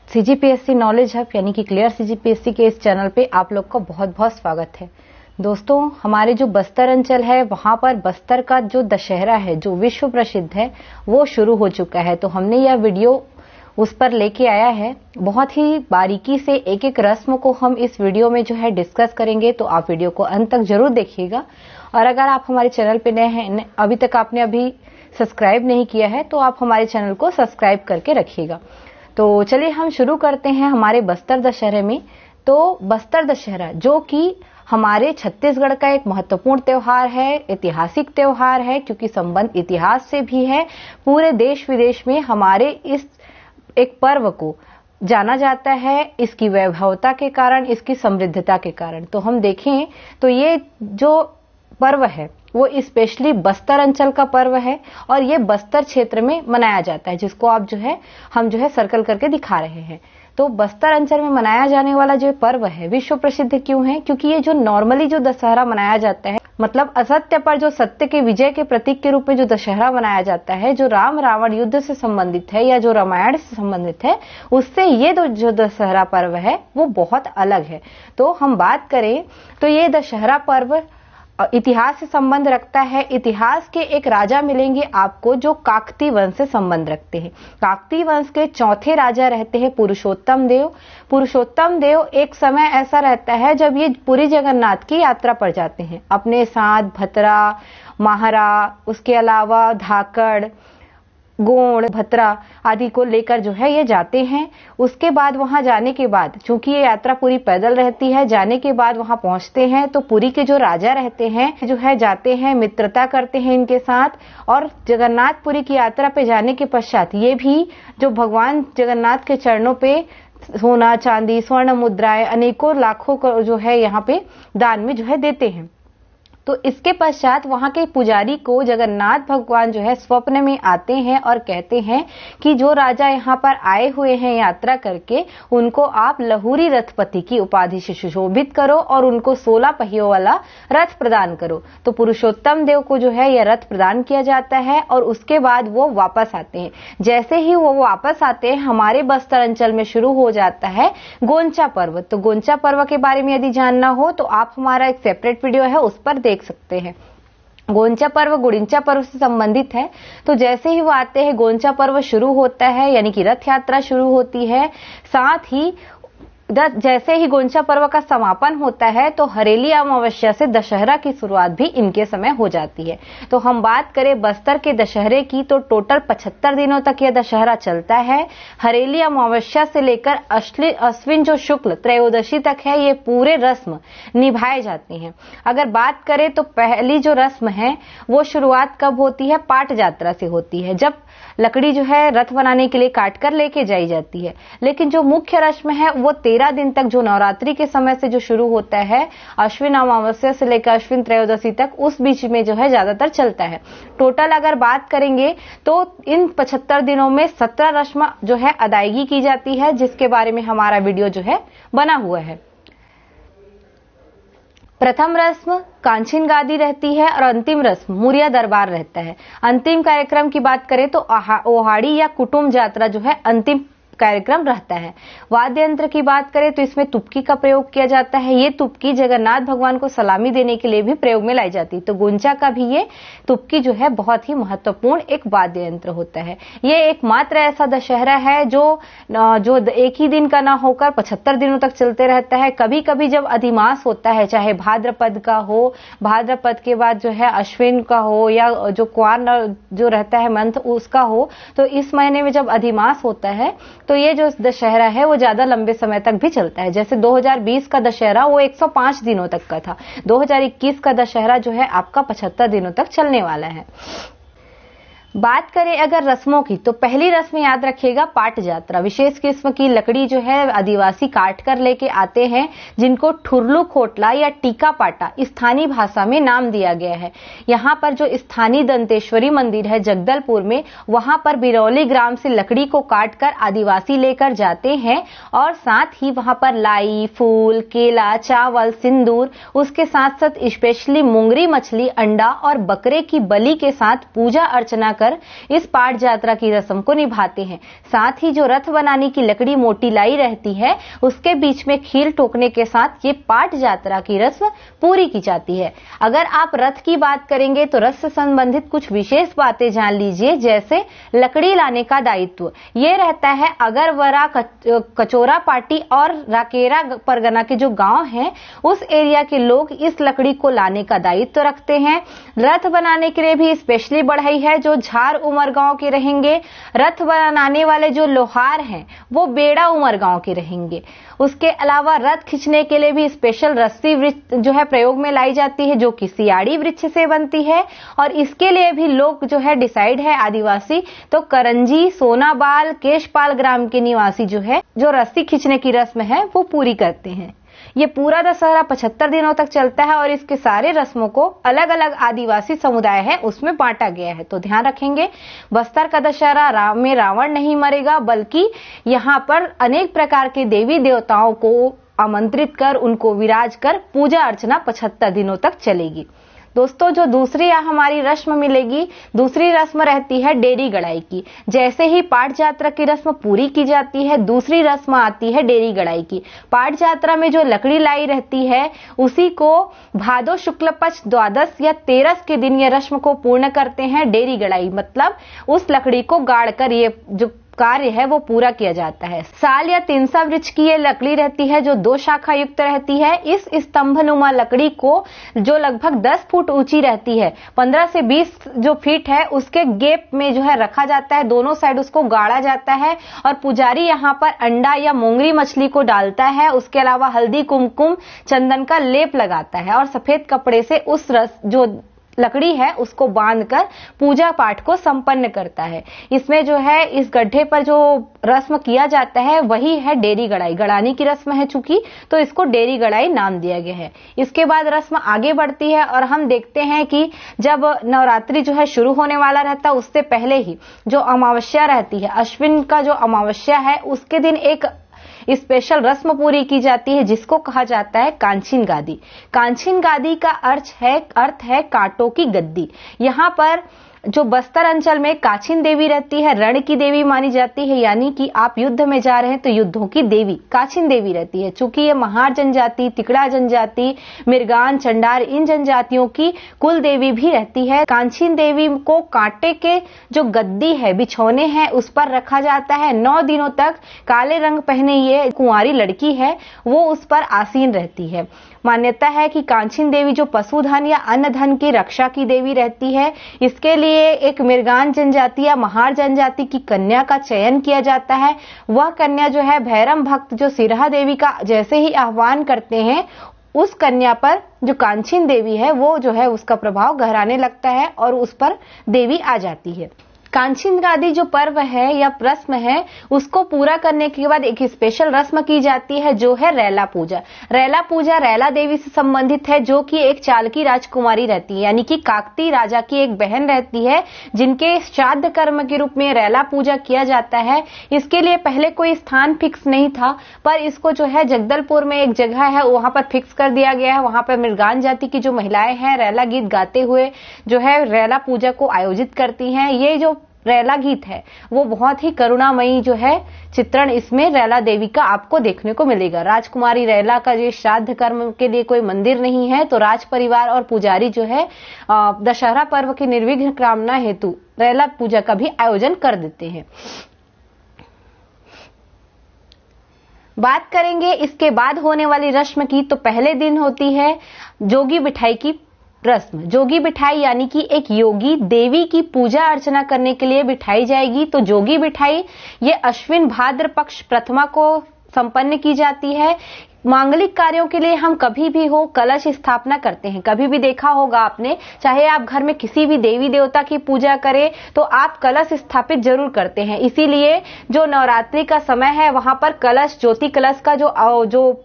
CGPSC knowledge hub यानी कि clear CGPSC के इस चैनल पे आप लोग का बहुत बहुत स्वागत है। दोस्तों, हमारे जो बस्तर अंचल है वहां पर बस्तर का जो दशहरा है जो विश्व प्रसिद्ध है वो शुरू हो चुका है। तो हमने यह वीडियो उस पर लेके आया है। बहुत ही बारीकी से एक एक रस्म को हम इस वीडियो में जो है डिस्कस करेंगे, तो आप वीडियो को अंत तक जरूर देखिएगा। और अगर आप हमारे चैनल पे नए हैं, अभी तक आपने अभी सब्सक्राइब नहीं किया है, तो आप हमारे चैनल को सब्सक्राइब करके रखिएगा। तो चलिए हम शुरू करते हैं हमारे बस्तर दशहरे में। तो बस्तर दशहरा जो कि हमारे छत्तीसगढ़ का एक महत्वपूर्ण त्योहार है, ऐतिहासिक त्योहार है, क्योंकि संबंध इतिहास से भी है। पूरे देश विदेश में हमारे इस एक पर्व को जाना जाता है इसकी वैभवता के कारण, इसकी समृद्धता के कारण। तो हम देखें तो ये जो पर्व है वो स्पेशली बस्तर अंचल का पर्व है और ये बस्तर क्षेत्र में मनाया जाता है, जिसको आप हम सर्कल करके दिखा रहे हैं। तो बस्तर अंचल में मनाया जाने वाला जो पर्व है विश्व प्रसिद्ध क्यों है? क्योंकि ये जो नॉर्मली जो दशहरा मनाया जाता है, मतलब असत्य पर जो सत्य के विजय के प्रतीक के रूप में जो दशहरा मनाया जाता है, जो राम रावण युद्ध से संबंधित है या जो रामायण से संबंधित है, उससे ये जो दशहरा पर्व है वो बहुत अलग है। तो हम बात करें तो ये दशहरा पर्व इतिहास से संबंध रखता है। इतिहास के एक राजा मिलेंगे आपको जो काकतीय वंश से संबंध रखते हैं। काकतीय वंश के चौथे राजा रहते हैं पुरुषोत्तम देव। पुरुषोत्तम देव एक समय ऐसा रहता है जब ये पुरी जगन्नाथ की यात्रा पर जाते हैं, अपने साथ भतरा, माहरा, उसके अलावा धाकड़, गोंड, भतरा आदि को लेकर जो है ये जाते हैं। उसके बाद वहां जाने के बाद, चूंकि ये यात्रा पूरी पैदल रहती है, जाने के बाद वहां पहुंचते हैं तो पुरी के जो राजा रहते हैं जो है जाते हैं, मित्रता करते हैं इनके साथ। और जगन्नाथपुरी की यात्रा पे जाने के पश्चात ये भी जो भगवान जगन्नाथ के चरणों पे सोना, चांदी, स्वर्ण मुद्राएं अनेकों लाखों को जो है यहाँ पे दान में जो है देते हैं। तो इसके पश्चात वहां के पुजारी को जगन्नाथ भगवान जो है स्वप्न में आते हैं और कहते हैं कि जो राजा यहाँ पर आए हुए हैं यात्रा करके, उनको आप लहुरी रथपति की उपाधि से सुशोभित करो और उनको 16 पहियों वाला रथ प्रदान करो। तो पुरुषोत्तम देव को जो है यह रथ प्रदान किया जाता है और उसके बाद वो वापस आते हैं। जैसे ही वो वापस आते हैं, हमारे बस्तर अंचल में शुरू हो जाता है गोंचा पर्व। तो गोंचा पर्व के बारे में यदि जानना हो तो आप हमारा एक सेपरेट वीडियो है उस पर देख सकते हैं। गोंचा पर्व गुड़िंचा पर्व से संबंधित है। तो जैसे ही वो आते हैं, गोंचा पर्व शुरू होता है, यानी कि रथ यात्रा शुरू होती है। साथ ही जैसे ही गोंचा पर्व का समापन होता है तो हरेली अमावस्या से दशहरा की शुरुआत भी इनके समय हो जाती है। तो हम बात करें बस्तर के दशहरे की तो टोटल 75 दिनों तक यह दशहरा चलता है। हरेली अमावस्या से लेकर अश्विन जो शुक्ल त्रयोदशी तक है, ये पूरे रस्म निभाए जाते हैं। अगर बात करें तो पहली जो रस्म है वो शुरुआत कब होती है? पाट यात्रा से होती है, जब लकड़ी जो है रथ बनाने के लिए काट कर लेके जाई जाती है। लेकिन जो मुख्य रस्म है वो 13 दिन तक, जो नवरात्रि के समय से जो शुरू होता है, अश्विन अमावस्या से लेकर अश्विन त्रयोदशी तक, उस बीच में जो है ज्यादातर चलता है। टोटल अगर बात करेंगे तो इन 75 दिनों में 17 रस्म जो है अदायगी की जाती है, जिसके बारे में हमारा वीडियो जो है बना हुआ है। प्रथम रस्म कांचीन गादी रहती है और अंतिम रस्म मुरिया दरबार रहता है। अंतिम कार्यक्रम की बात करें तो ओहाड़ी या कुटुंब यात्रा जो है अंतिम कार्यक्रम रहता है। वाद्य यंत्र की बात करें तो इसमें तुपकी का प्रयोग किया जाता है। ये तुपकी जगन्नाथ भगवान को सलामी देने के लिए भी प्रयोग में लाई जाती है। तो गुंचा का भी ये तुपकी जो है बहुत ही महत्वपूर्ण एक वाद्य यंत्र होता है। ये एकमात्र ऐसा दशहरा है जो एक ही दिन का ना होकर 75 दिनों तक चलते रहता है। कभी कभी जब अधिमास होता है, चाहे भाद्रपद का हो, भाद्रपद के बाद जो है अश्विन का हो, या जो क्वार जो रहता है मंथ उसका हो, तो इस महीने में जब अधिमास होता है तो ये जो दशहरा है वो ज्यादा लंबे समय तक भी चलता है। जैसे 2020 का दशहरा वो 105 दिनों तक का था। 2021 का दशहरा जो है आपका 75 दिनों तक चलने वाला है। बात करें अगर रस्मों की तो पहली रस्म याद रखिएगा पाट यात्रा। विशेष किस्म की लकड़ी जो है आदिवासी काट कर लेके आते हैं, जिनको ठुरलू खोटला या टीका पाटा स्थानीय भाषा में नाम दिया गया है। यहाँ पर जो स्थानीय दंतेश्वरी मंदिर है जगदलपुर में, वहां पर बिरौली ग्राम से लकड़ी को काट कर आदिवासी लेकर जाते हैं और साथ ही वहां पर लाई, फूल, केला, चावल, सिंदूर, उसके साथ साथ स्पेशली मुंगरी मछली, अंडा और बकरे की बलि के साथ पूजा अर्चना कर इस पाट यात्रा की रस्म को निभाते हैं। साथ ही जो रथ बनाने की लकड़ी मोटी लाई रहती है उसके बीच में खील ठोकने के साथ ये पाट यात्रा की रस्म पूरी की जाती है। अगर आप रथ की बात करेंगे तो रथ से संबंधित कुछ विशेष बातें जान लीजिए, जैसे लकड़ी लाने का दायित्व ये रहता है अगरवरा, कचोरा पाटी और राकेरा परगना के जो गांव हैं उस एरिया के लोग इस लकड़ी को लाने का दायित्व रखते हैं। रथ बनाने के लिए भी स्पेशली बढ़ई है जो झार उमर गांव के रहेंगे। रथ बनाने वाले जो लोहार हैं वो बेड़ा उमर गांव के रहेंगे। उसके अलावा रथ खींचने के लिए भी स्पेशल रस्सी वृक्ष जो है प्रयोग में लाई जाती है जो कि सियाड़ी वृक्ष से बनती है, और इसके लिए भी लोग जो है डिसाइड है आदिवासी तो करंजी, सोनाबाल, केशपाल ग्राम के निवासी जो है जो रस्सी खींचने की रस्म है वो पूरी करते हैं। ये पूरा दशहरा 75 दिनों तक चलता है और इसके सारे रस्मों को अलग अलग आदिवासी समुदाय है उसमें बांटा गया है। तो ध्यान रखेंगे, बस्तर का दशहरा में रावण नहीं मरेगा, बल्कि यहाँ पर अनेक प्रकार के देवी देवताओं को आमंत्रित कर उनको विराज कर पूजा अर्चना 75 दिनों तक चलेगी। दोस्तों, जो दूसरी हमारी रस्म मिलेगी, दूसरी रस्म रहती है डेरी गड़ाई की। जैसे ही पाट यात्रा की रस्म पूरी की जाती है, दूसरी रस्म आती है डेरी गड़ाई की। पाट यात्रा में जो लकड़ी लाई रहती है उसी को भादो शुक्ल पक्ष द्वादश या 13 के दिन ये रस्म को पूर्ण करते हैं। डेरी गड़ाई मतलब उस लकड़ी को गाड़ कर ये जो कार्य है वो पूरा किया जाता है। साल या तिनसा वृक्ष की ये लकड़ी रहती है जो 2 शाखा युक्त रहती है। इस स्तंभनुमा लकड़ी को जो लगभग 10 फुट ऊंची रहती है, 15 से 20 जो फीट है उसके गैप में जो है रखा जाता है, दोनों साइड उसको गाड़ा जाता है और पुजारी यहाँ पर अंडा या मोंगरी मछली को डालता है। उसके अलावा हल्दी, कुमकुम, चंदन का लेप लगाता है और सफेद कपड़े से उस जो लकड़ी है उसको बांधकर पूजा पाठ को संपन्न करता है। इसमें जो है इस गड्ढे पर जो रस्म किया जाता है वही है डेरी गड़ाई। गड़ाने की रस्म है चूंकि तो इसको डेरी गड़ाई नाम दिया गया है। इसके बाद रस्म आगे बढ़ती है और हम देखते हैं कि जब नवरात्रि जो है शुरू होने वाला रहता है उससे पहले ही जो अमावस्या रहती है, अश्विन का जो अमावस्या है उसके दिन एक स्पेशल रस्म पूरी की जाती है जिसको कहा जाता है कांचीन गादी। कांचीन गादी का अर्थ है कांटों की गद्दी। यहाँ पर जो बस्तर अंचल में कांचीन देवी रहती है, रण की देवी मानी जाती है, यानी कि आप युद्ध में जा रहे हैं तो युद्धों की देवी कांचीन देवी रहती है। चूंकि ये महार जनजाति, तिकड़ा जनजाति, मिर्गान, चंडार इन जनजातियों की कुल देवी भी रहती है। कांचीन देवी को कांटे के जो गद्दी है, बिछौने हैं, उस पर रखा जाता है। 9 दिनों तक काले रंग पहने ये कुंवारी लड़की है वो उस पर आसीन रहती है। मान्यता है कि कांचीन देवी जो पशुधन या अन्न धन की रक्षा की देवी रहती है। इसके लिए एक मिर्गान जनजाति या महार जनजाति की कन्या का चयन किया जाता है। वह कन्या जो है भैरम भक्त जो सिरहा देवी का जैसे ही आह्वान करते हैं उस कन्या पर जो कांचीन देवी है वो जो है उसका प्रभाव गहराने लगता है और उस पर देवी आ जाती है। कांचीन गादी जो पर्व है या रस्म है उसको पूरा करने के बाद एक स्पेशल रस्म की जाती है जो है रैला पूजा। रैला पूजा रैला देवी से संबंधित है जो कि एक चालकी राजकुमारी रहती है, यानी कि काकती राजा की एक बहन रहती है जिनके श्राद्ध कर्म के रूप में रैला पूजा किया जाता है। इसके लिए पहले कोई स्थान फिक्स नहीं था पर इसको जो है जगदलपुर में एक जगह है वहां पर फिक्स कर दिया गया है। वहां पर मिर्गान जाति की जो महिलाएं हैं रैला गीत गाते हुए जो है रैला पूजा को आयोजित करती हैं। ये जो रैला गीत है वो बहुत ही करुणामयी जो है चित्रण इसमें रैला देवी का आपको देखने को मिलेगा। राजकुमारी रैला का जो श्राद्ध कर्म के लिए कोई मंदिर नहीं है तो राज परिवार और पुजारी जो है दशहरा पर्व की निर्विघ्न कामना हेतु रैला पूजा का भी आयोजन कर देते हैं। बात करेंगे इसके बाद होने वाली रस्म की तो पहले दिन होती है जोगी बिठाई की रस्म। जोगी बिठाई यानी कि एक योगी देवी की पूजा अर्चना करने के लिए बिठाई जाएगी। तो जोगी बिठाई ये अश्विन भाद्र पक्ष प्रथमा को संपन्न की जाती है। मांगलिक कार्यों के लिए हम कभी भी हो कलश स्थापना करते हैं। कभी भी देखा होगा आपने, चाहे आप घर में किसी भी देवी देवता की पूजा करें तो आप कलश स्थापित जरूर करते हैं। इसीलिए जो नवरात्रि का समय है वहां पर कलश, ज्योति कलश का जो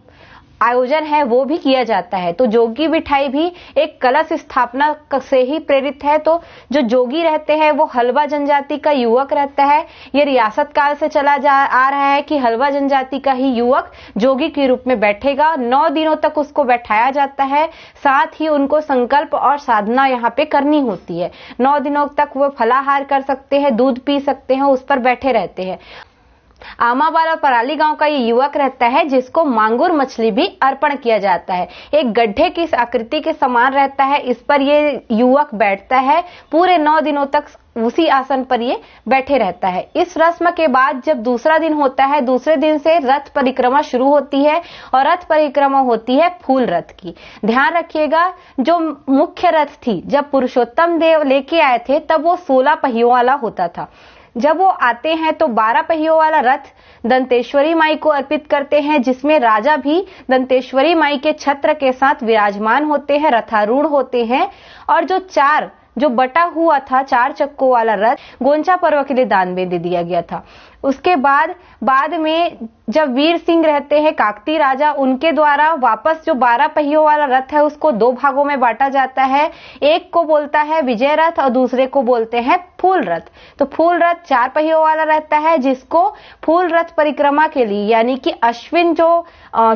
आयोजन है वो भी किया जाता है। तो जोगी बिठाई भी एक कलश स्थापना से ही प्रेरित है। तो जो जोगी रहते हैं वो हलवा जनजाति का युवक रहता है। ये रियासत काल से चला आ रहा है कि हलवा जनजाति का ही युवक जोगी के रूप में बैठेगा। 9 दिनों तक उसको बैठाया जाता है, साथ ही उनको संकल्प और साधना यहाँ पे करनी होती है। 9 दिनों तक वो फलाहार कर सकते हैं, दूध पी सकते हैं, उस पर बैठे रहते हैं। आमाबाल और पराली गांव का ये युवक रहता है जिसको मांगुर मछली भी अर्पण किया जाता है। एक गड्ढे की आकृति के समान रहता है, इस पर ये युवक बैठता है। पूरे 9 दिनों तक उसी आसन पर ये बैठे रहता है। इस रस्म के बाद जब दूसरा दिन होता है, दूसरे दिन से रथ परिक्रमा शुरू होती है और रथ परिक्रमा होती है फूल रथ की। ध्यान रखिएगा, जो मुख्य रथ थी जब पुरुषोत्तम देव लेके आए थे तब वो 16 पहियों वाला होता था। जब वो आते हैं तो 12 पहियों वाला रथ दंतेश्वरी माई को अर्पित करते हैं, जिसमें राजा भी दंतेश्वरी माई के छत्र के साथ विराजमान होते हैं, रथारूढ़ होते हैं। और जो बटा हुआ था 4 चक्कों वाला रथ गोंचा पर्व के लिए दान में दे दिया गया था। उसके बाद में जब वीर सिंह रहते हैं काकती राजा, उनके द्वारा वापस जो 12 पहियों वाला रथ है उसको 2 भागों में बांटा जाता है। एक को बोलता है विजय रथ और दूसरे को बोलते हैं फूल रथ। तो फूल रथ 4 पहियों वाला रहता है जिसको फूल रथ परिक्रमा के लिए, यानी कि अश्विन जो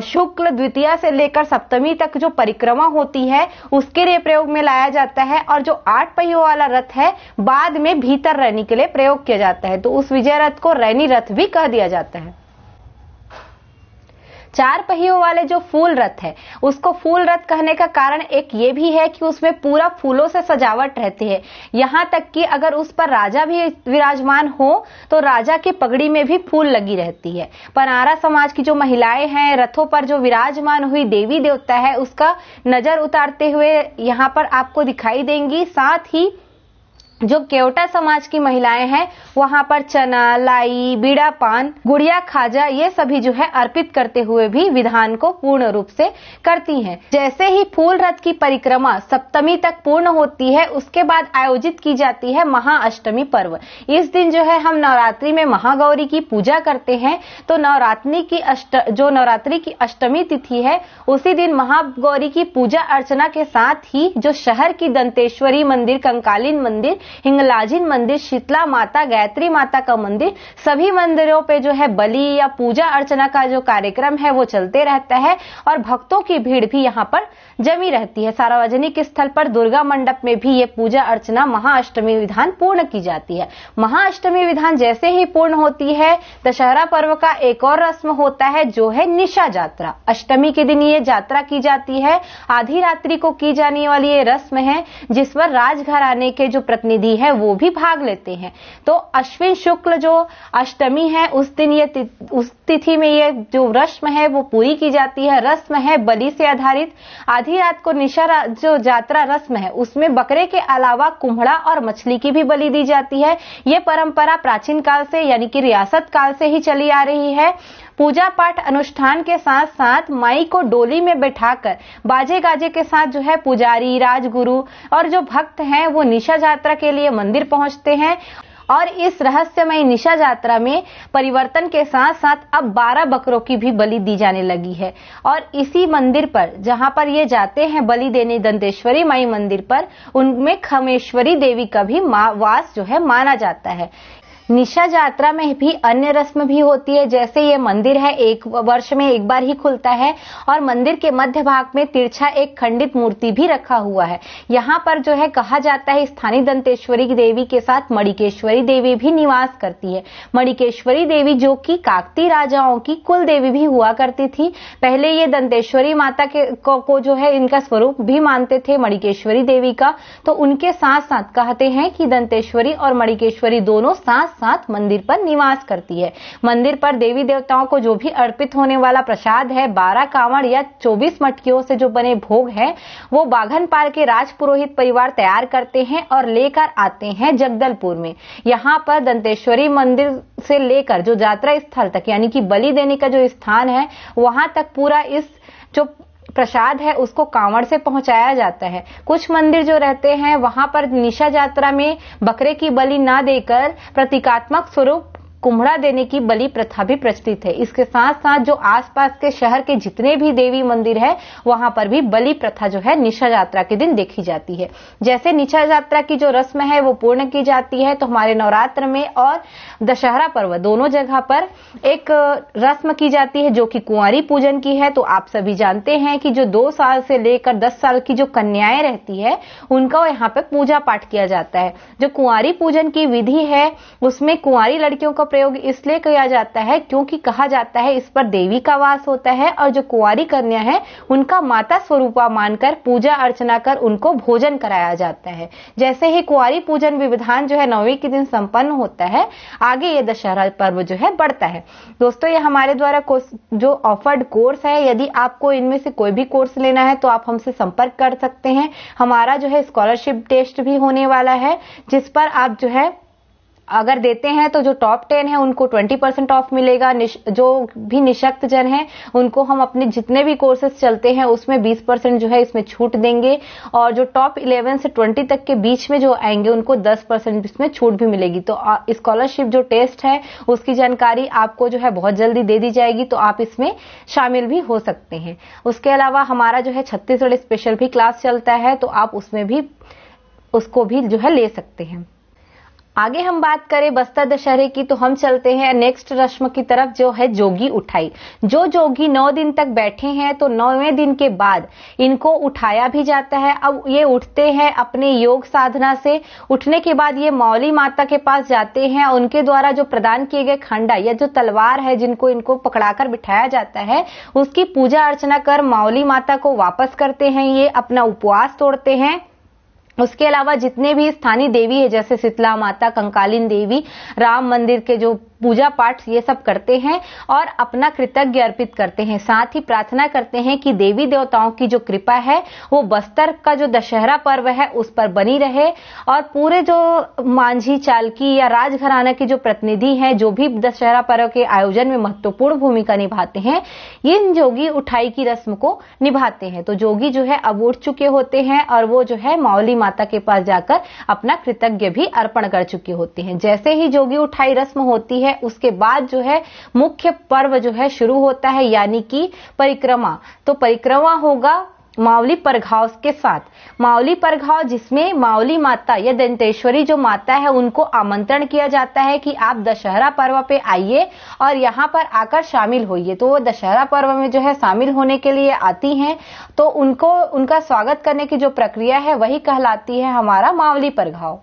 शुक्ल द्वितीया से लेकर सप्तमी तक जो परिक्रमा होती है उसके लिए प्रयोग में लाया जाता है। और जो 8 पहियों वाला रथ है बाद में भीतर रहने के लिए प्रयोग किया जाता है, तो उस विजय रथ को रैनी रथ भी कह दिया जाता है। 4 पहियों वाले जो फूल रथ है उसको फूल रथ कहने का कारण एक ये भी है कि उसमें पूरा फूलों से सजावट रहती है। यहाँ तक कि अगर उस पर राजा भी विराजमान हो तो राजा की पगड़ी में भी फूल लगी रहती है। पनारा समाज की जो महिलाएं हैं रथों पर जो विराजमान हुई देवी देवता है उसका नजर उतारते हुए यहाँ पर आपको दिखाई देंगी। साथ ही जो केवटा समाज की महिलाएं हैं वहां पर चना, लाई, बीड़ा पान, गुड़िया खाजा ये सभी जो है अर्पित करते हुए भी विधान को पूर्ण रूप से करती हैं। जैसे ही फूल रथ की परिक्रमा सप्तमी तक पूर्ण होती है उसके बाद आयोजित की जाती है महाअष्टमी पर्व। इस दिन जो है हम नवरात्रि में महागौरी की पूजा करते हैं। तो नवरात्रि की अष्टमी तिथि है उसी दिन महागौरी की पूजा अर्चना के साथ ही जो शहर की दंतेश्वरी मंदिर, कंकालीन मंदिर, हिंगलाजिन मंदिर, शीतला माता, गायत्री माता का मंदिर, सभी मंदिरों पे जो है बलि या पूजा अर्चना का जो कार्यक्रम है वो चलते रहता है और भक्तों की भीड़ भी यहाँ पर जमी रहती है। सार्वजनिक स्थल पर दुर्गा मंडप में भी ये पूजा अर्चना महाअष्टमी विधान पूर्ण की जाती है। महाअष्टमी विधान जैसे ही पूर्ण होती है दशहरा पर्व का एक और रस्म होता है जो है निशा यात्रा। अष्टमी के दिन ये यात्रा की जाती है। आधी रात्रि को की जाने वाली ये रस्म है जिस पर राजघराने के जो प्रतिनिधि है वो भी भाग लेते हैं। तो अश्विन शुक्ल जो अष्टमी है उस दिन उस तिथि में ये जो रस्म है वो पूरी की जाती है। रस्म है बलि से आधारित। आधी रात को निशा जो यात्रा रस्म है उसमें बकरे के अलावा कुम्हड़ा और मछली की भी बलि दी जाती है। ये परंपरा प्राचीन काल से यानी कि रियासत काल से ही चली आ रही है। पूजा पाठ अनुष्ठान के साथ साथ माई को डोली में बैठाकर बाजे गाजे के साथ जो है पुजारी, राजगुरु और जो भक्त हैं वो निशा यात्रा के लिए मंदिर पहुंचते हैं। और इस रहस्यमय निशा यात्रा में परिवर्तन के साथ साथ अब 12 बकरों की भी बलि दी जाने लगी है। और इसी मंदिर पर जहां पर ये जाते हैं बलि देने दंतेश्वरी माई मंदिर पर, उनमें खमेश्वरी देवी का भी वास जो है माना जाता है। निशा यात्रा में भी अन्य रस्म भी होती है। जैसे ये मंदिर है 1 वर्ष में एक बार ही खुलता है और मंदिर के मध्य भाग में तिरछा एक खंडित मूर्ति भी रखा हुआ है। यहाँ पर जो है कहा जाता है स्थानीय दंतेश्वरी देवी के साथ मणिकेश्वरी देवी भी निवास करती है। मणिकेश्वरी देवी जो कि काकती राजाओं की कुल देवी भी हुआ करती थी। पहले ये दंतेश्वरी माता को जो है इनका स्वरूप भी मानते थे मणिकेश्वरी देवी का। तो उनके साथ साथ कहते हैं कि दंतेश्वरी और मणिकेश्वरी दोनों साथ मंदिर पर निवास करती है। मंदिर पर देवी देवताओं को जो भी अर्पित होने वाला प्रसाद है 12 कांवड़ या 24 मटकियों से जो बने भोग है वो बाघनपाल के राजपुरोहित परिवार तैयार करते हैं और लेकर आते हैं जगदलपुर में। यहाँ पर दंतेश्वरी मंदिर से लेकर जो यात्रा स्थल तक यानी कि बलि देने का जो स्थान है वहां तक पूरा इस जो प्रसाद है उसको कांवड़ से पहुंचाया जाता है। कुछ मंदिर जो रहते हैं वहां पर निशा यात्रा में बकरे की बलि ना देकर प्रतीकात्मक स्वरूप कुम्हड़ा देने की बलि प्रथा भी प्रचलित है। इसके साथ साथ जो आसपास के शहर के जितने भी देवी मंदिर है वहां पर भी बलि प्रथा जो है निशा यात्रा के दिन देखी जाती है। जैसे निशा यात्रा की जो रस्म है वो पूर्ण की जाती है, तो हमारे नवरात्र में और दशहरा पर्व दोनों जगह पर एक रस्म की जाती है जो कि कुंवारी पूजन की है। तो आप सभी जानते हैं कि जो 2 साल से लेकर 10 साल की जो कन्याएं रहती है उनका यहाँ पे पूजा पाठ किया जाता है। जो कुंवारी पूजन की विधि है उसमें कुंवारी लड़कियों का प्रयोग इसलिए किया जाता है क्योंकि कहा जाता है इस पर देवी का वास होता है और जो कुंवारी कन्या है उनका माता स्वरूपा मानकर पूजा अर्चना कर उनको भोजन कराया जाता है। जैसे ही कुंवारी पूजन विधान जो है 9वीं के दिन संपन्न होता है, आगे ये दशहरा पर्व जो है बढ़ता है। दोस्तों, ये हमारे द्वारा जो ऑफर्ड कोर्स है, यदि आपको इनमें से कोई भी कोर्स लेना है तो आप हमसे संपर्क कर सकते हैं। हमारा जो है स्कॉलरशिप टेस्ट भी होने वाला है जिस पर आप जो है अगर देते हैं तो जो टॉप 10 है उनको 20% ऑफ मिलेगा। जो भी निशक्त जन है उनको हम अपने जितने भी कोर्सेज चलते हैं उसमें 20% जो है इसमें छूट देंगे, और जो टॉप 11 से 20 तक के बीच में जो आएंगे उनको 10% इसमें छूट भी मिलेगी। तो स्कॉलरशिप जो टेस्ट है उसकी जानकारी आपको जो है बहुत जल्दी दे दी जाएगी, तो आप इसमें शामिल भी हो सकते हैं। उसके अलावा हमारा जो है छत्तीसगढ़ स्पेशल भी क्लास चलता है, तो आप उसमें भी उसको भी जो है ले सकते हैं। आगे हम बात करें बस्तर दशहरे की, तो हम चलते हैं नेक्स्ट रस्म की तरफ जो है जोगी उठाई। जो जोगी 9 दिन तक बैठे हैं तो 9वें दिन के बाद इनको उठाया भी जाता है। अब ये उठते हैं अपने योग साधना से। उठने के बाद ये मौली माता के पास जाते हैं, उनके द्वारा जो प्रदान किए गए खंडा या जो तलवार है जिनको इनको पकड़ाकर बिठाया जाता है उसकी पूजा अर्चना कर मौली माता को वापस करते हैं। ये अपना उपवास तोड़ते हैं। उसके अलावा जितने भी स्थानीय देवी है जैसे शीतला माता, कंकालिनी देवी, राम मंदिर के जो पूजा पाठ ये सब करते हैं और अपना कृतज्ञ अर्पित करते हैं। साथ ही प्रार्थना करते हैं कि देवी देवताओं की जो कृपा है वो बस्तर का जो दशहरा पर्व है उस पर बनी रहे, और पूरे जो मांझी, चालकी या राजघराना के जो प्रतिनिधि हैं जो भी दशहरा पर्व के आयोजन में महत्वपूर्ण भूमिका निभाते हैं, इन जोगी उठाई की रस्म को निभाते हैं। तो जोगी जो है अब उठ चुके होते हैं और वो जो है मौली माता के पास जाकर अपना कृतज्ञ भी अर्पण कर चुके होते हैं। जैसे ही जोगी उठाई रस्म होती है उसके बाद जो है मुख्य पर्व जो है शुरू होता है, यानी कि परिक्रमा। तो परिक्रमा होगा मावली परघाव के साथ। मावली परघाव जिसमें मावली माता या दंतेश्वरी जो माता है उनको आमंत्रण किया जाता है कि आप दशहरा पर्व पे आइए और यहाँ पर आकर शामिल होइए। तो वो दशहरा पर्व में जो है शामिल होने के लिए आती हैं, तो उनको उनका स्वागत करने की जो प्रक्रिया है वही कहलाती है हमारा मावली परघाव।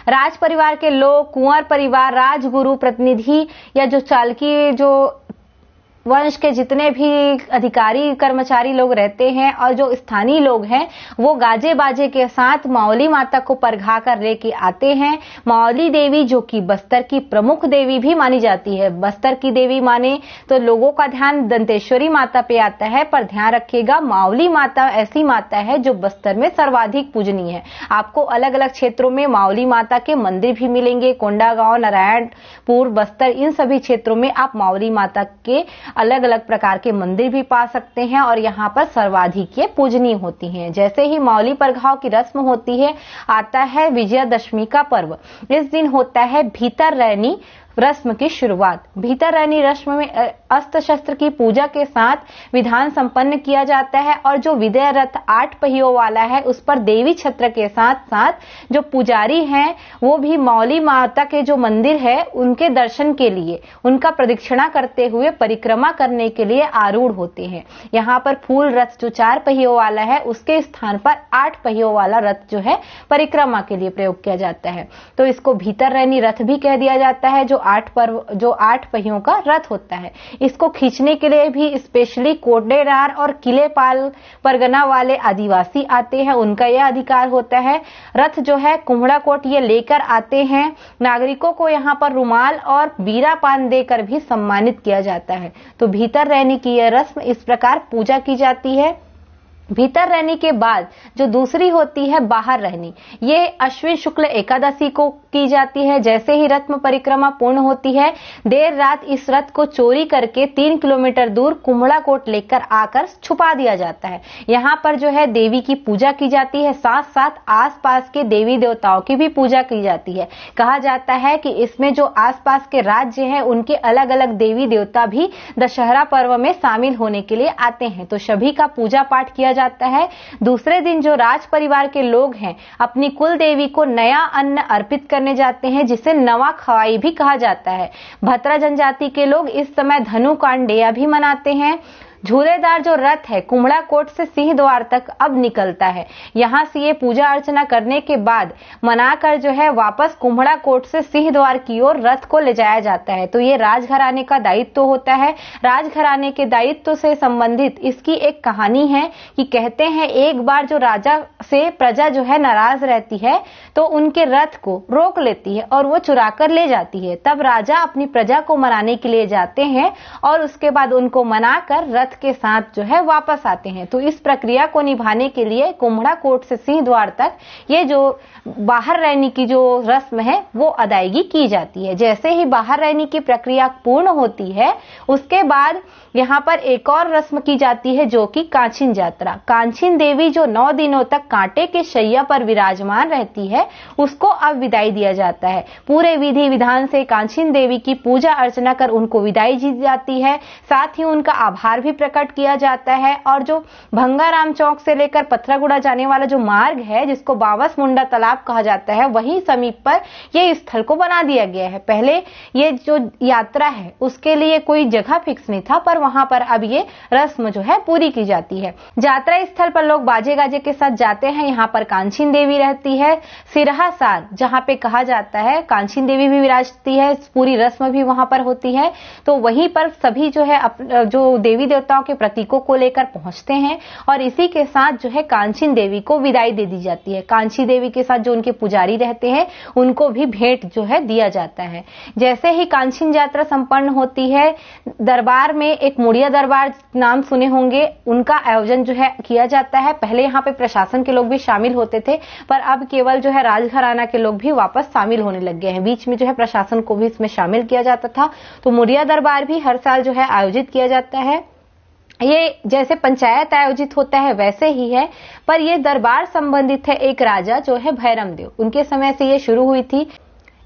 राज परिवार के लोग, कुंवर परिवार, राजगुरु प्रतिनिधि या जो चालकी जो वंश के जितने भी अधिकारी कर्मचारी लोग रहते हैं और जो स्थानीय लोग हैं वो गाजे बाजे के साथ मावली माता को परघा कर लेके आते हैं। मावली देवी जो कि बस्तर की प्रमुख देवी भी मानी जाती है। बस्तर की देवी माने तो लोगों का ध्यान दंतेश्वरी माता पे आता है, पर ध्यान रखिएगा मावली माता ऐसी माता है जो बस्तर में सर्वाधिक पूजनीय है। आपको अलग अलग क्षेत्रों में मावली माता के मंदिर भी मिलेंगे। कोंडागांव, नारायणपुर, बस्तर, इन सभी क्षेत्रों में आप मावली माता के अलग अलग प्रकार के मंदिर भी पा सकते हैं और यहाँ पर सर्वाधिक ये पूजनीय होती हैं। जैसे ही मावली परघाव की रस्म होती है, आता है विजयादशमी का पर्व। इस दिन होता है भीतर रैनी रस्म की शुरुआत। भीतर रैनी रस्म में अस्त्र शस्त्र की पूजा के साथ विधान संपन्न किया जाता है, और जो विजय रथ 8 पहियों वाला है उस पर देवी छत्र के साथ साथ जो पुजारी हैं वो भी मौली माता के जो मंदिर है उनके दर्शन के लिए, उनका प्रदक्षिणा करते हुए परिक्रमा करने के लिए आरूढ़ होते हैं। यहाँ पर फूल रथ जो 4 पहियों वाला है उसके स्थान पर 8 पहियों वाला रथ जो है परिक्रमा के लिए प्रयोग किया जाता है। तो इसको भीतर रैनी रथ भी कह दिया जाता है, जो 8 पहियों का रथ होता है। इसको खींचने के लिए भी स्पेशली कोटेदार और किलेपाल परगना वाले आदिवासी आते हैं, उनका यह अधिकार होता है। रथ जो है कुम्हड़ा कोट ये लेकर आते हैं। नागरिकों को यहाँ पर रुमाल और बीरा पान देकर भी सम्मानित किया जाता है। तो भीतर रहने की यह रस्म इस प्रकार पूजा की जाती है। भीतर रहने के बाद जो दूसरी होती है बाहर रहनी, ये अश्विन शुक्ल एकादशी को की जाती है। जैसे ही रथ परिक्रमा पूर्ण होती है, देर रात इस रथ को चोरी करके 3 किलोमीटर दूर कुम्हड़ा कोट लेकर आकर छुपा दिया जाता है। यहाँ पर जो है देवी की पूजा की जाती है, साथ साथ आसपास के देवी देवताओं की भी पूजा की जाती है। कहा जाता है कि इसमें जो आसपास के राज्य हैं उनके अलग अलग देवी देवता भी दशहरा पर्व में शामिल होने के लिए आते हैं, तो सभी का पूजा पाठ किया जाता है। दूसरे दिन जो राज परिवार के लोग हैं अपनी कुल देवी को नया अन्न अर्पित करने जाते हैं, जिसे नवा खवाई भी कहा जाता है। भतरा जनजाति के लोग इस समय धनु कांडेया भी मनाते हैं। झूलेदार जो रथ है कुम्हड़ा कोट से सिंह द्वार तक अब निकलता है। यहाँ से ये पूजा अर्चना करने के बाद मनाकर जो है वापस कुम्हड़ा कोट से सिंह द्वार की ओर रथ को ले जाया जाता है। तो ये राजघराने का दायित्व होता है। राजघराने के दायित्व से संबंधित इसकी एक कहानी है कि कहते हैं एक बार जो राजा से प्रजा जो है नाराज रहती है तो उनके रथ को रोक लेती है और वो चुरा कर ले जाती है। तब राजा अपनी प्रजा को मनाने के लिए जाते हैं और उसके बाद उनको मनाकर रथ के साथ जो है वापस आते हैं। तो इस प्रक्रिया को निभाने के लिए कुम्हड़ा कोट से सिंह द्वार तक ये जो बाहर रहने की जो रस्म है वो अदायगी की जाती है। जैसे ही बाहर रहने की प्रक्रिया पूर्ण होती है उसके बाद यहाँ पर एक और रस्म की जाती है जो कि कांचीन यात्रा। कांचीन देवी जो 9 दिनों तक कांटे के शैया पर विराजमान रहती है उसको अब विदाई दिया जाता है। पूरे विधि विधान से कांचीन देवी की पूजा अर्चना कर उनको विदाई दी जाती है। साथ ही उनका आभार भी प्रकट किया जाता है। और जो भंगाराम चौक से लेकर पथरागुड़ा जाने वाला जो मार्ग है जिसको बावस मुंडा तालाब कहा जाता है, वहीं समीप पर ये स्थल को बना दिया गया है। पहले ये जो यात्रा है उसके लिए कोई जगह फिक्स नहीं था, पर वहां पर अब ये रस्म जो है पूरी की जाती है। यात्रा स्थल पर लोग बाजे गाजे के साथ जाते हैं। यहाँ पर कांचीन देवी रहती है। सिरहा सार जहाँ पे कहा जाता है कांचीन देवी भी विराजती है, पूरी रस्म भी वहां पर होती है। तो वहीं पर सभी जो है जो देवी देवताओं के प्रतीकों को लेकर पहुंचते हैं और इसी के साथ जो है कांचीन देवी को विदाई दे दी जाती है। कांची देवी के साथ जो उनके पुजारी रहते हैं उनको भी भेंट जो है दिया जाता है। जैसे ही कांचीन यात्रा संपन्न होती है, दरबार में एक मुड़िया दरबार नाम सुने होंगे, उनका आयोजन जो है किया जाता है। पहले यहाँ पे प्रशासन के लोग भी शामिल होते थे, पर अब केवल जो है राजघराना के लोग भी वापस शामिल होने लग गए हैं। बीच में जो है प्रशासन को भी इसमें शामिल किया जाता था। तो मुड़िया दरबार भी हर साल जो है आयोजित किया जाता है। ये जैसे पंचायत आयोजित होता है वैसे ही है, पर ये दरबार संबंधित है एक राजा जो है भैरमदेव, उनके समय से ये शुरू हुई थी।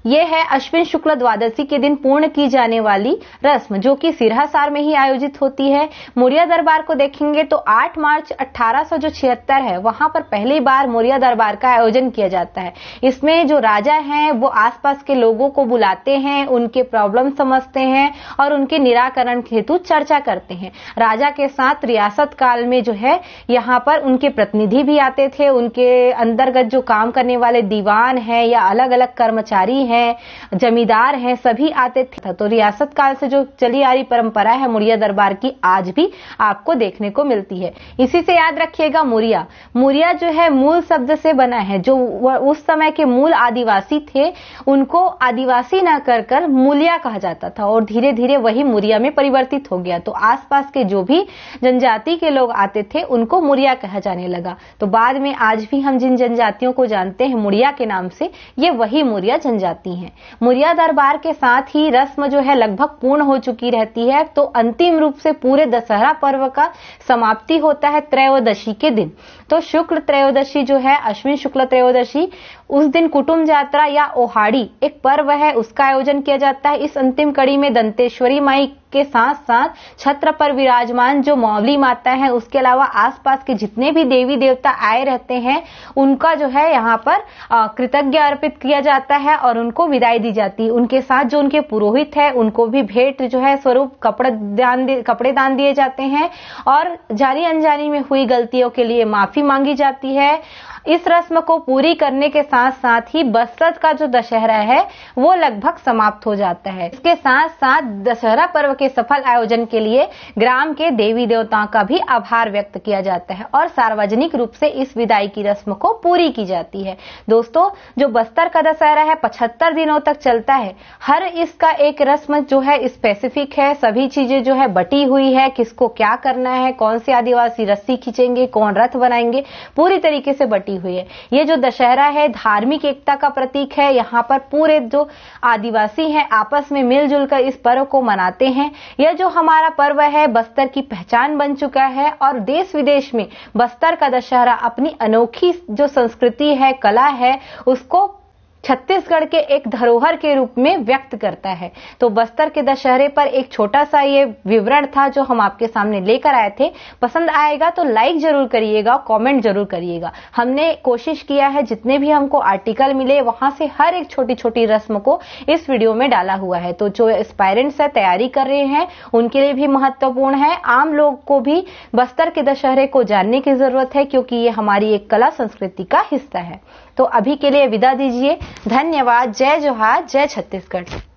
ये है अश्विन शुक्ल द्वादशी के दिन पूर्ण की जाने वाली रस्म जो कि सिरहासार में ही आयोजित होती है। मुड़िया दरबार को देखेंगे तो 8 मार्च 1876 है, वहां पर पहली बार मुड़िया दरबार का आयोजन किया जाता है। इसमें जो राजा हैं वो आसपास के लोगों को बुलाते हैं, उनके प्रॉब्लम समझते हैं और उनके निराकरण हेतु चर्चा करते हैं। राजा के साथ रियासत काल में जो है यहाँ पर उनके प्रतिनिधि भी आते थे, उनके अंतर्गत जो काम करने वाले दीवान है या अलग अलग कर्मचारी हैं, जमींदार हैं, सभी आते थे। तो रियासत काल से जो चली आ रही परंपरा है मुड़िया दरबार की आज भी आपको देखने को मिलती है। इसी से याद रखिएगा मुड़िया, मुड़िया जो है मूल शब्द से बना है। जो उस समय के मूल आदिवासी थे उनको आदिवासी न कर कर मूलिया कहा जाता था और धीरे धीरे वही मुड़िया में परिवर्तित हो गया। तो आसपास के जो भी जनजाति के लोग आते थे उनको मुड़िया कहा जाने लगा। तो बाद में आज भी हम जिन जनजातियों को जानते हैं मुड़िया के नाम से, ये वही मुड़िया जनजाति हैं। मुड़िया दरबार के साथ ही रस्म जो है लगभग पूर्ण हो चुकी रहती है। तो अंतिम रूप से पूरे दशहरा पर्व का समाप्ति होता है त्रयोदशी के दिन। तो शुक्ल त्रयोदशी जो है अश्विन शुक्ल त्रयोदशी, उस दिन कुटुंब यात्रा या ओहाड़ी एक पर्व है, उसका आयोजन किया जाता है। इस अंतिम कड़ी में दंतेश्वरी माई के साथ साथ छत्र पर विराजमान जो मौली माता है, उसके अलावा आसपास के जितने भी देवी देवता आए रहते हैं उनका जो है यहाँ पर कृतज्ञ अर्पित किया जाता है और उनको विदाई दी जाती है। उनके साथ जो उनके पुरोहित है उनको भी भेंट जो है स्वरूप कपड़े दान दिए जाते हैं और जानी अनजानी में हुई गलतियों के लिए माफी मांगी जाती है। इस रस्म को पूरी करने के साथ साथ ही बस्तर का जो दशहरा है वो लगभग समाप्त हो जाता है। इसके साथ साथ दशहरा पर्व के सफल आयोजन के लिए ग्राम के देवी देवताओं का भी आभार व्यक्त किया जाता है और सार्वजनिक रूप से इस विदाई की रस्म को पूरी की जाती है। दोस्तों, जो बस्तर का दशहरा है 75 दिनों तक चलता है। हर इसका एक रस्म जो है स्पेसिफिक है, सभी चीजें जो है बटी हुई है, किसको क्या करना है, कौन से आदिवासी रस्सी खींचेंगे, कौन रथ बनाएंगे, पूरी तरीके से बटी हुई है। ये जो दशहरा है धार्मिक एकता का प्रतीक है। यहाँ पर पूरे जो आदिवासी हैं आपस में मिलजुल कर इस पर्व को मनाते हैं। यह जो हमारा पर्व है बस्तर की पहचान बन चुका है और देश विदेश में बस्तर का दशहरा अपनी अनोखी जो संस्कृति है, कला है, उसको छत्तीसगढ़ के एक धरोहर के रूप में व्यक्त करता है। तो बस्तर के दशहरे पर एक छोटा सा ये विवरण था जो हम आपके सामने लेकर आए थे। पसंद आएगा तो लाइक जरूर करिएगा, कमेंट जरूर करिएगा। हमने कोशिश किया है जितने भी हमको आर्टिकल मिले वहां से हर एक छोटी छोटी रस्म को इस वीडियो में डाला हुआ है। तो जो एस्पायरेंट्स है, तैयारी कर रहे हैं, उनके लिए भी महत्वपूर्ण है। आम लोग को भी बस्तर के दशहरे को जानने की जरूरत है क्योंकि ये हमारी एक कला संस्कृति का हिस्सा है। तो अभी के लिए विदा दीजिए। धन्यवाद। जय जोहार, जय छत्तीसगढ़।